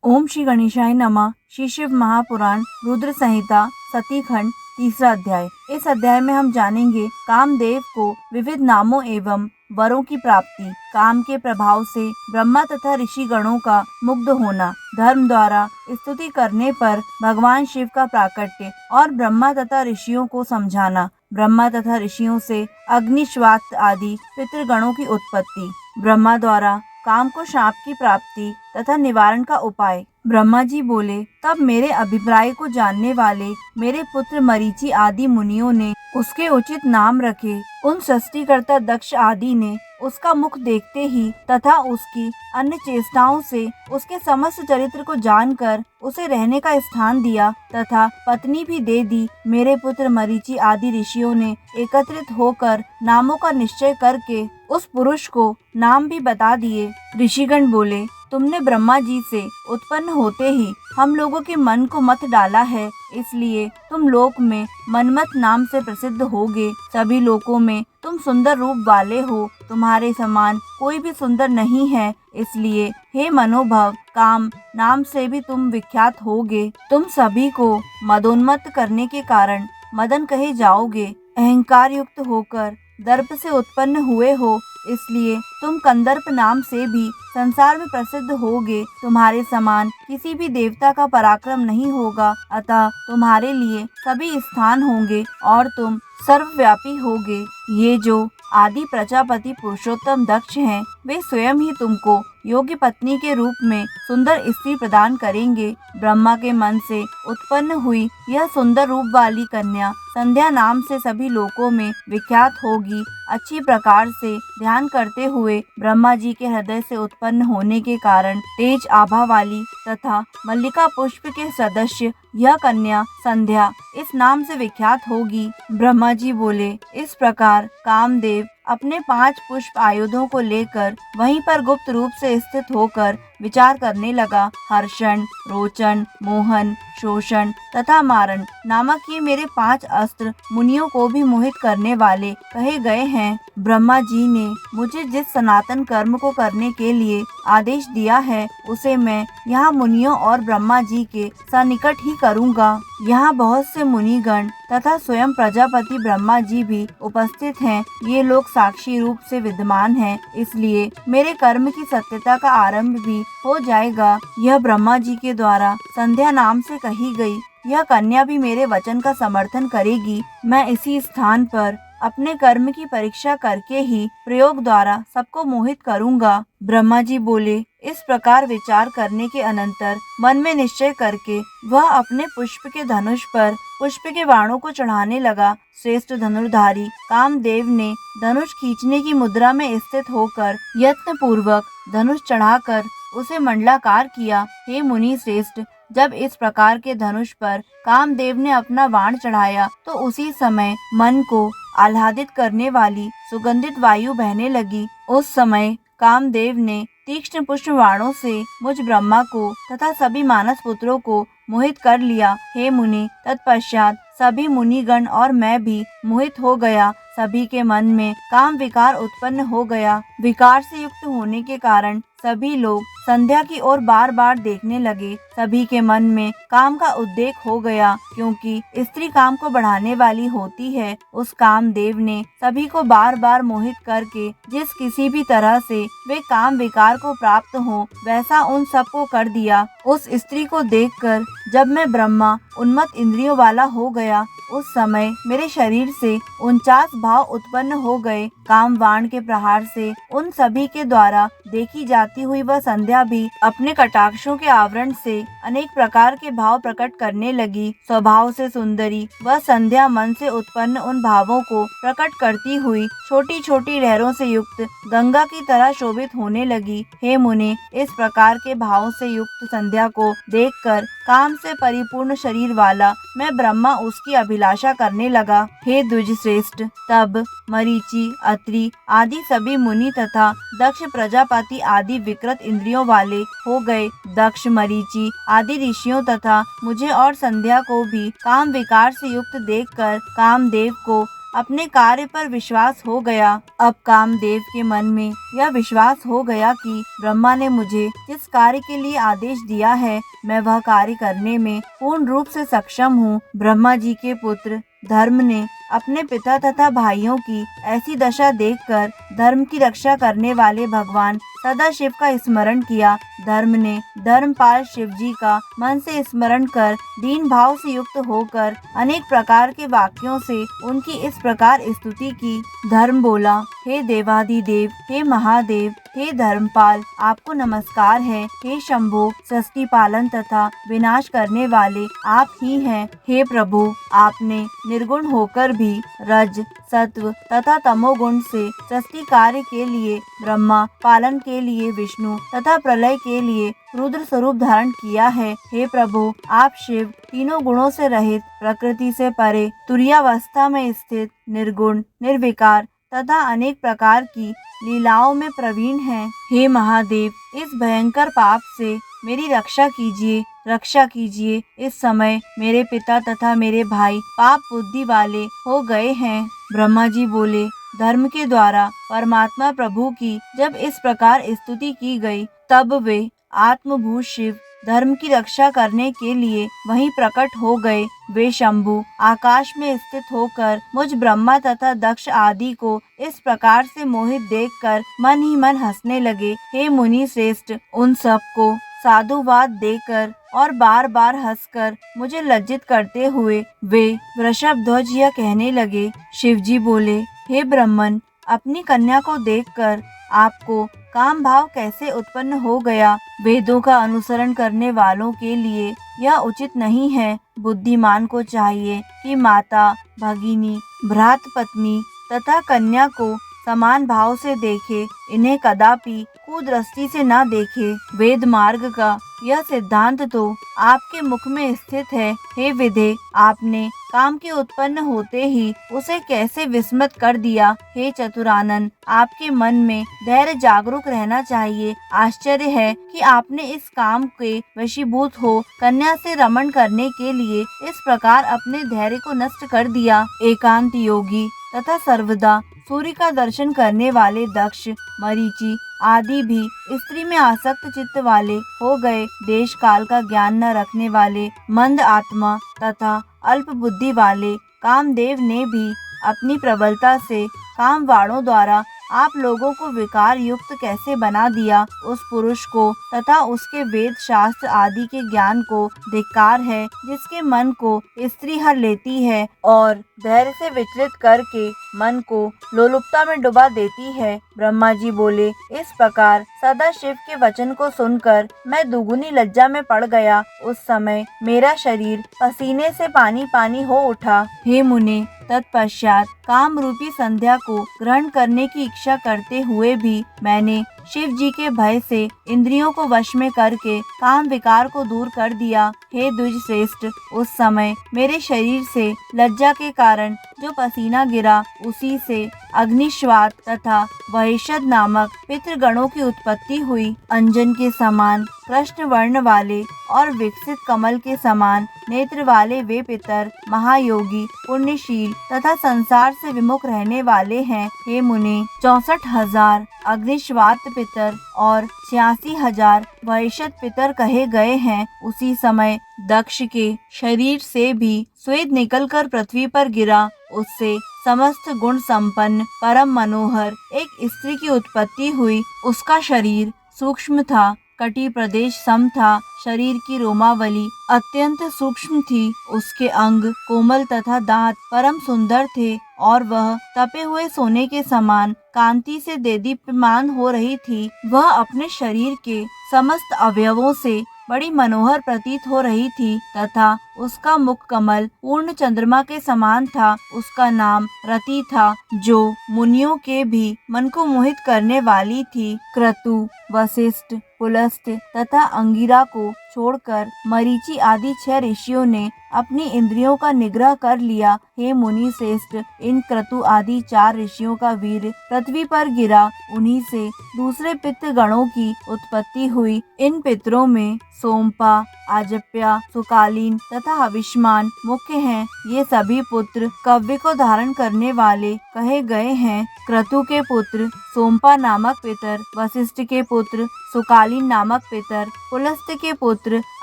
ओम श्री गणेशाय नमः। श्री शिव महापुराण रुद्र संहिता सती खंड तीसरा अध्याय। इस अध्याय में हम जानेंगे कामदेव को विविध नामों एवं वरों की प्राप्ति, काम के प्रभाव से ब्रह्मा तथा ऋषि गणों का मुग्ध होना, धर्म द्वारा स्तुति करने पर भगवान शिव का प्राकट्य और ब्रह्मा तथा ऋषियों को समझाना, ब्रह्मा तथा ऋषियों से अग्निश्वात आदि पितृगणों की उत्पत्ति, ब्रह्मा द्वारा काम को शाप की प्राप्ति तथा निवारण का उपाय। ब्रह्मा जी बोले, तब मेरे अभिप्राय को जानने वाले मेरे पुत्र मरीचि आदि मुनियों ने उसके उचित नाम रखे। उन सृष्टिकर्ता दक्ष आदि ने उसका मुख देखते ही तथा उसकी अन्य चेष्टाओं से उसके समस्त चरित्र को जानकर उसे रहने का स्थान दिया तथा पत्नी भी दे दी। मेरे पुत्र मरीचि आदि ऋषियों ने एकत्रित होकर नामों का निश्चय करके उस पुरुष को नाम भी बता दिए। ऋषिगण बोले, तुमने ब्रह्मा जी से उत्पन्न होते ही हम लोगों के मन को मत डाला है, इसलिए तुम लोक में मनमत नाम से प्रसिद्ध होगे। सभी लोकों में तुम सुंदर रूप वाले हो, तुम्हारे समान कोई भी सुंदर नहीं है, इसलिए हे मनोभव काम नाम से भी तुम विख्यात होगे। तुम सभी को मदोन्मत्त करने के कारण मदन कहे जाओगे। अहंकार युक्त होकर दर्प से उत्पन्न हुए हो, इसलिए तुम कंदर्प नाम से भी संसार में प्रसिद्ध होगे। तुम्हारे समान किसी भी देवता का पराक्रम नहीं होगा, अतः तुम्हारे लिए सभी स्थान होंगे और तुम सर्वव्यापी होगे। ये जो आदि प्रजापति पुरुषोत्तम दक्ष हैं, वे स्वयं ही तुमको योग्य पत्नी के रूप में सुंदर स्त्री प्रदान करेंगे। ब्रह्मा के मन से उत्पन्न हुई यह सुंदर रूप वाली कन्या संध्या नाम से सभी लोकों में विख्यात होगी। अच्छी प्रकार से ध्यान करते हुए ब्रह्मा जी के हृदय से उत्पन्न होने के कारण तेज आभा वाली तथा मल्लिका पुष्प के सदस्य यह कन्या संध्या इस नाम से विख्यात होगी। ब्रह्मा जी बोले, इस प्रकार कामदेव अपने 5 पुष्प आयुधों को लेकर वहीं पर गुप्त रूप से स्थित होकर विचार करने लगा। हर्षण, रोचन, मोहन, शोषण तथा मारण नामक ये मेरे 5 अस्त्र मुनियों को भी मोहित करने वाले कहे गए हैं। ब्रह्मा जी ने मुझे जिस सनातन कर्म को करने के लिए आदेश दिया है, उसे मैं यहाँ मुनियों और ब्रह्मा जी के सन्निकट ही करूँगा। यहाँ बहुत से मुनिगण तथा स्वयं प्रजापति ब्रह्मा जी भी उपस्थित हैं। ये लोग साक्षी रूप से विद्यमान हैं, इसलिए मेरे कर्म की सत्यता का आरंभ भी हो जाएगा। यह ब्रह्मा जी के द्वारा संध्या नाम से कही गई यह कन्या भी मेरे वचन का समर्थन करेगी। मैं इसी स्थान पर अपने कर्म की परीक्षा करके ही प्रयोग द्वारा सबको मोहित करूंगा। ब्रह्मा जी बोले, इस प्रकार विचार करने के अनंतर मन में निश्चय करके वह अपने पुष्प के धनुष पर पुष्प के बाणों को चढ़ाने लगा। श्रेष्ठ धनुर्धारी कामदेव ने धनुष खींचने की मुद्रा में स्थित होकर यत्न पूर्वक धनुष चढ़ाकर उसे मंडलाकार किया। हे मुनि श्रेष्ठ, जब इस प्रकार के धनुष पर कामदेव ने अपना बाण चढ़ाया तो उसी समय मन को आह्लादित करने वाली सुगंधित वायु बहने लगी। उस समय कामदेव ने तीक्ष्ण पुष्प बाणों से मुझ ब्रह्मा को तथा सभी मानस पुत्रों को मोहित कर लिया। हे मुनि, तत्पश्चात सभी मुनिगण और मैं भी मोहित हो गया। सभी के मन में काम विकार उत्पन्न हो गया। विकार से युक्त होने के कारण सभी लोग संध्या की ओर बार बार देखने लगे। सभी के मन में काम का उद्रेक हो गया, क्योंकि स्त्री काम को बढ़ाने वाली होती है। उस कामदेव ने सभी को बार बार मोहित करके जिस किसी भी तरह से वे काम विकार को प्राप्त हो, वैसा उन सबको कर दिया। उस स्त्री को देखकर जब मैं ब्रह्मा उन्मत्त इंद्रियों वाला हो गया, उस समय मेरे शरीर से 49 भाव उत्पन्न हो गए। काम बाण के प्रहार से उन सभी के द्वारा देखी जाती हुई वह संध्या भी अपने कटाक्षों के आवरण से अनेक प्रकार के भाव प्रकट करने लगी। स्वभाव से सुंदरी वह संध्या मन से उत्पन्न उन भावों को प्रकट करती हुई छोटी छोटी लहरों से युक्त गंगा की तरह शोभित होने लगी। हे मुने, इस प्रकार के भावों से युक्त संध्या को देखकर काम से परिपूर्ण शरीर वाला मैं ब्रह्मा उसकी अभिलाषा करने लगा। हे द्विज श्रेष्ठ, तब मरीचि, अत्रि आदि सभी मुनि तथा दक्ष प्रजापति आदि विकृत इंद्रियों वाले हो गए। दक्ष, मरीचि आदि ऋषियों तथा मुझे और संध्या को भी काम विकार से युक्त देखकर कामदेव को अपने कार्य पर विश्वास हो गया। अब कामदेव के मन में यह विश्वास हो गया कि ब्रह्मा ने मुझे जिस कार्य के लिए आदेश दिया है मैं वह कार्य करने में पूर्ण रूप से सक्षम हूँ। ब्रह्मा जी के पुत्र धर्म ने अपने पिता तथा भाइयों की ऐसी दशा देखकर धर्म की रक्षा करने वाले भगवान सदाशिव का स्मरण किया। धर्म ने धर्मपाल शिव जी का मन से स्मरण कर दीन भाव से युक्त होकर अनेक प्रकार के वाक्यों से उनकी इस प्रकार स्तुति की। धर्म बोला, हे देवाधिदेव, हे महादेव, हे धर्मपाल, आपको नमस्कार है। हे शंभो, सृष्टि पालन तथा विनाश करने वाले आप ही हैं। हे प्रभु, आपने निर्गुण होकर भी रज, सत्व तथा तमोगुण से सृष्टि कार्य के लिए ब्रह्मा, पालन के लिए विष्णु तथा प्रलय के लिए रुद्र स्वरूप धारण किया है। हे प्रभु, आप शिव तीनों गुणों से रहित, प्रकृति से परे, तुरीयावस्था में स्थित, निर्गुण, निर्विकार तथा अनेक प्रकार की लीलाओं में प्रवीण हैं। हे महादेव, इस भयंकर पाप से मेरी रक्षा कीजिए, रक्षा कीजिए। इस समय मेरे पिता तथा मेरे भाई पाप बुद्धि वाले हो गए हैं। ब्रह्मा जी बोले, धर्म के द्वारा परमात्मा प्रभु की जब इस प्रकार स्तुति की गई तब वे आत्मभूत शिव धर्म की रक्षा करने के लिए वहीं प्रकट हो गए। वे शंभु आकाश में स्थित होकर मुझ ब्रह्मा तथा दक्ष आदि को इस प्रकार से मोहित देखकर मन ही मन हंसने लगे। हे मुनि श्रेष्ठ, उन सब को साधुवाद देकर और बार बार हंसकर मुझे लज्जित करते हुए वे वृषभध्वज यह कहने लगे। शिवजी बोले, हे ब्रह्मन, अपनी कन्या को देखकर आपको काम भाव कैसे उत्पन्न हो गया? वेदों का अनुसरण करने वालों के लिए यह उचित नहीं है। बुद्धिमान को चाहिए कि माता, भगिनी, भ्रात पत्नी तथा कन्या को समान भाव से देखे, इन्हें कदापि कुदृष्टि से न देखे। वेद मार्ग का यह सिद्धांत तो आपके मुख में स्थित है। हे विधे, आपने काम के उत्पन्न होते ही उसे कैसे विस्मृत कर दिया? हे चतुरानन, आपके मन में धैर्य जागरूक रहना चाहिए। आश्चर्य है कि आपने इस काम के वशीभूत हो कन्या से रमण करने के लिए इस प्रकार अपने धैर्य को नष्ट कर दिया। एकांत योगी तथा सर्वदा सूर्य का दर्शन करने वाले दक्ष, मरीचि आदि भी स्त्री में आसक्त चित्त वाले हो गए। देश काल का ज्ञान न रखने वाले, मंद आत्मा तथा अल्प बुद्धि वाले कामदेव ने भी अपनी प्रबलता से कामवाणों द्वारा आप लोगों को विकार युक्त कैसे बना दिया? उस पुरुष को तथा उसके वेद शास्त्र आदि के ज्ञान को धिक्कार है, जिसके मन को स्त्री हर लेती है और धैर्य से विचलित करके मन को लोलुपता में डुबा देती है। ब्रह्मा जी बोले, इस प्रकार सदाशिव के वचन को सुनकर मैं दुगुनी लज्जा में पड़ गया। उस समय मेरा शरीर पसीने से पानी पानी हो उठा। हे मुने, तत्पश्चात काम रूपी संध्या को ग्रहण करने की इच्छा करते हुए भी मैंने शिव जी के भय से इंद्रियों को वश में करके काम विकार को दूर कर दिया। हे द्विज श्रेष्ठ, उस समय मेरे शरीर से लज्जा के कारण जो पसीना गिरा उसी से अग्निश्वात तथा वहिषद नामक पितृगणों की उत्पत्ति हुई। अंजन के समान कृष्ण वर्ण वाले और विकसित कमल के समान नेत्र वाले वे पितर महायोगी, पुण्यशील तथा संसार से विमुख रहने वाले हैं। हे मुने, 64,000 अग्निश्वात पितर और 86,000 वहिषद पितर कहे गए हैं। उसी समय दक्ष के शरीर से भी स्वेद निकलकर पृथ्वी पर गिरा। उससे समस्त गुण संपन्न परम मनोहर एक स्त्री की उत्पत्ति हुई। उसका शरीर सूक्ष्म था, कटी प्रदेश सम था, शरीर की रोमावली अत्यंत सूक्ष्म थी, उसके अंग कोमल तथा दांत परम सुंदर थे और वह तपे हुए सोने के समान कांति से देदीप्यमान हो रही थी। वह अपने शरीर के समस्त अवयवों से बड़ी मनोहर प्रतीत हो रही थी तथा उसका मुख कमल पूर्ण चंद्रमा के समान था। उसका नाम रति था, जो मुनियों के भी मन को मोहित करने वाली थी। क्रतु, वशिष्ठ, पुलस्त तथा अंगिरा को छोड़कर मरीचि आदि 6 ऋषियों ने अपनी इंद्रियों का निग्रह कर लिया। हे मुनि श्रेष्ठ, इन क्रतु आदि 4 ऋषियों का वीर पृथ्वी पर गिरा। उन्हीं से दूसरे पितृ गणों की उत्पत्ति हुई। इन पितरों में सोमपा, आजप्या, सुकालीन तथा तथा हविष्मान मुख्य हैं। ये सभी पुत्र कव्य को धारण करने वाले कहे गए हैं। क्रतु के पुत्र सोमपा नामक पितर, वशिष्ठ के पुत्र सुकालीन नामक पितर, पुलस्त्य के पुत्र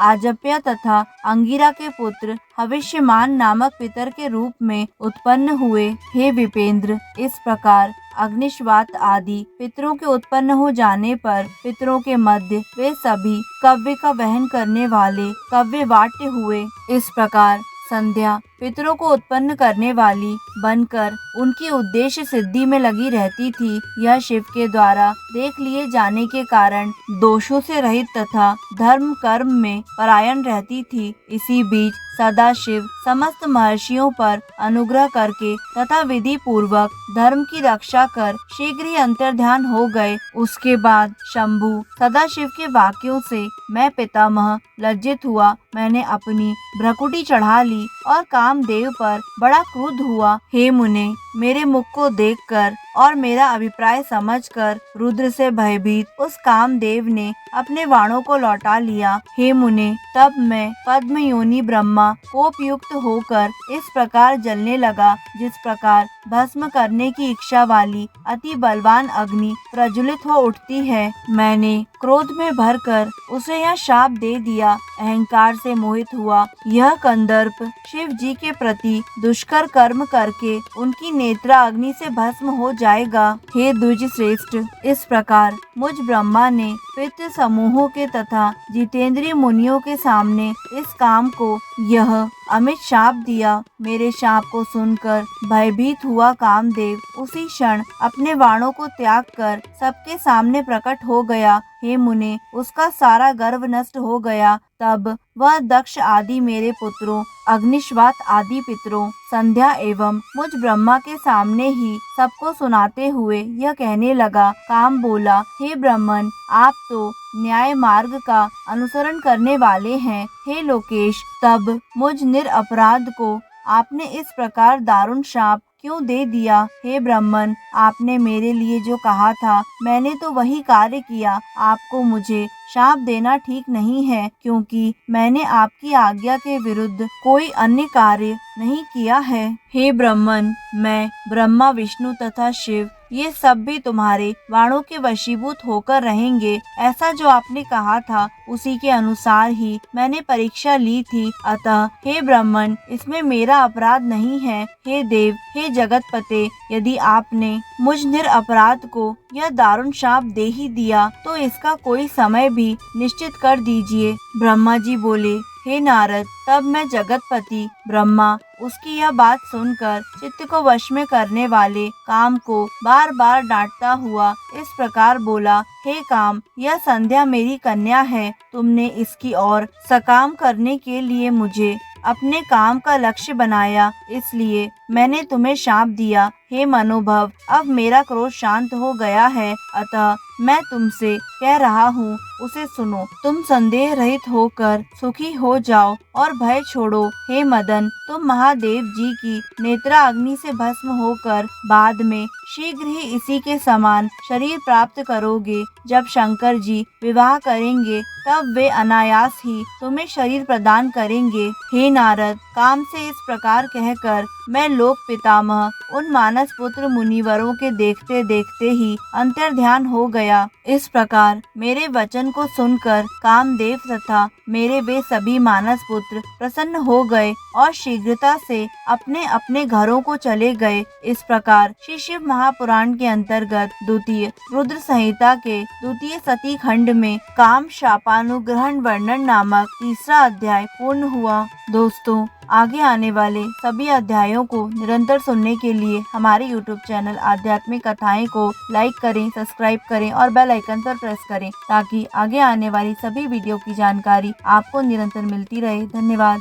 आजप्य तथा अंगिरा के पुत्र हविष्यमान नामक पितर के रूप में उत्पन्न हुए। हे विपेंद्र, इस प्रकार अग्निश्वात आदि पितरों के उत्पन्न हो जाने पर पितरों के मध्य वे सभी कव्य का वहन करने वाले कव्यवाट्य हुए। इस प्रकार संध्या पितरों को उत्पन्न करने वाली बनकर उनकी उद्देश्य सिद्धि में लगी रहती थी। यह शिव के द्वारा देख लिए जाने के कारण दोषों से रहित तथा धर्म कर्म में परायण रहती थी। इसी बीच सदाशिव समस्त महर्षियों पर अनुग्रह करके तथा विधि पूर्वक धर्म की रक्षा कर शीघ्र ही अंतर्ध्यान हो गए। उसके बाद शंभु सदाशिव के वाक्यों से मैं पितामह लज्जित हुआ। मैंने अपनी भ्रकुटी चढ़ा ली और कामदेव पर बड़ा क्रुद्ध हुआ। हे मुने, मेरे मुख को देखकर और मेरा अभिप्राय समझकर रुद्र से भयभीत उस कामदेव ने अपने बाणों को लौटा लिया। हे मुने, तब मैं पद्म योनि ब्रह्मा कोपयुक्त होकर इस प्रकार जलने लगा, जिस प्रकार भस्म करने की इच्छा वाली अति बलवान अग्नि प्रज्वलित हो उठती है। मैंने क्रोध में भरकर उसे यह शाप दे दिया। अहंकार से मोहित हुआ यह कंदर्प शिव जी के प्रति दुष्कर कर्म करके उनकी नेत्रा अग्नि से भस्म हो जाएगा। हे द्विज श्रेष्ठ, इस प्रकार मुझ ब्रह्मा ने पितृ समूहों के तथा जितेंद्रीय मुनियों के सामने इस काम को यह अमित शाप दिया। मेरे शाप को सुनकर भयभीत हुआ कामदेव उसी क्षण अपने बाणों को त्याग कर सबके सामने प्रकट हो गया। हे मुने, उसका सारा गर्व नष्ट हो गया। तब वह दक्ष आदि मेरे पुत्रों, अग्निश्वात आदि पितरों, संध्या एवं मुझ ब्रह्मा के सामने ही सबको सुनाते हुए यह कहने लगा। काम बोला, हे ब्राह्मण, आप तो न्याय मार्ग का अनुसरण करने वाले हैं। हे लोकेश, तब मुझ निरपराध को आपने इस प्रकार दारुण शाप क्यों दे दिया? हे ब्राह्मण, आपने मेरे लिए जो कहा था मैंने तो वही कार्य किया। आपको मुझे शाप देना ठीक नहीं है, क्योंकि मैंने आपकी आज्ञा के विरुद्ध कोई अन्य कार्य नहीं किया है। हे ब्राह्मण, मैं ब्रह्मा, विष्णु तथा शिव ये सब भी तुम्हारे बाणों के वशीभूत होकर रहेंगे। ऐसा जो आपने कहा था उसी के अनुसार ही मैंने परीक्षा ली थी। अतः हे ब्राह्मण, इसमें मेरा अपराध नहीं है। हे देव, हे जगतपते, यदि आपने मुझ निरपराध को यह दारुण शाप दे ही दिया तो इसका कोई समय भी निश्चित कर दीजिए। ब्रह्मा जी बोले, हे नारद, तब मैं जगतपति ब्रह्मा उसकी यह बात सुनकर चित्त को वश में करने वाले काम को बार बार डांटता हुआ इस प्रकार बोला। हे काम, यह संध्या मेरी कन्या है। तुमने इसकी ओर सकाम करने के लिए मुझे अपने काम का लक्ष्य बनाया, इसलिए मैंने तुम्हें शाप दिया। हे मनोभव, अब मेरा क्रोध शांत हो गया है, अतः मैं तुमसे कह रहा हूँ उसे सुनो। तुम संदेह रहित होकर सुखी हो जाओ और भय छोड़ो। हे मदन, तुम महादेव जी की नेत्रा अग्नि से भस्म होकर बाद में शीघ्र ही इसी के समान शरीर प्राप्त करोगे। जब शंकर जी विवाह करेंगे तब वे अनायास ही तुम्हें शरीर प्रदान करेंगे। हे नारद, काम से इस प्रकार कहकर मैं लोक पितामह उन मानस पुत्र मुनिवरों के देखते देखते ही अंतर्ध्यान हो गया। इस प्रकार मेरे वचन को सुनकर कामदेव तथा मेरे वे सभी मानस पुत्र प्रसन्न हो गए और शीघ्रता से अपने अपने घरों को चले गए। इस प्रकार श्री शिव महापुराण के अंतर्गत द्वितीय रुद्र संहिता के द्वितीय सती खंड में काम शापानुग्रहण वर्णन नामक तीसरा अध्याय पूर्ण हुआ। दोस्तों, आगे आने वाले सभी अध्यायों को निरंतर सुनने के लिए हमारे YouTube चैनल आध्यात्मिक कथाएं को लाइक करें, सब्सक्राइब करें और बेल आइकन पर प्रेस करें, ताकि आगे आने वाली सभी वीडियो की जानकारी आपको निरंतर मिलती रहे। धन्यवाद।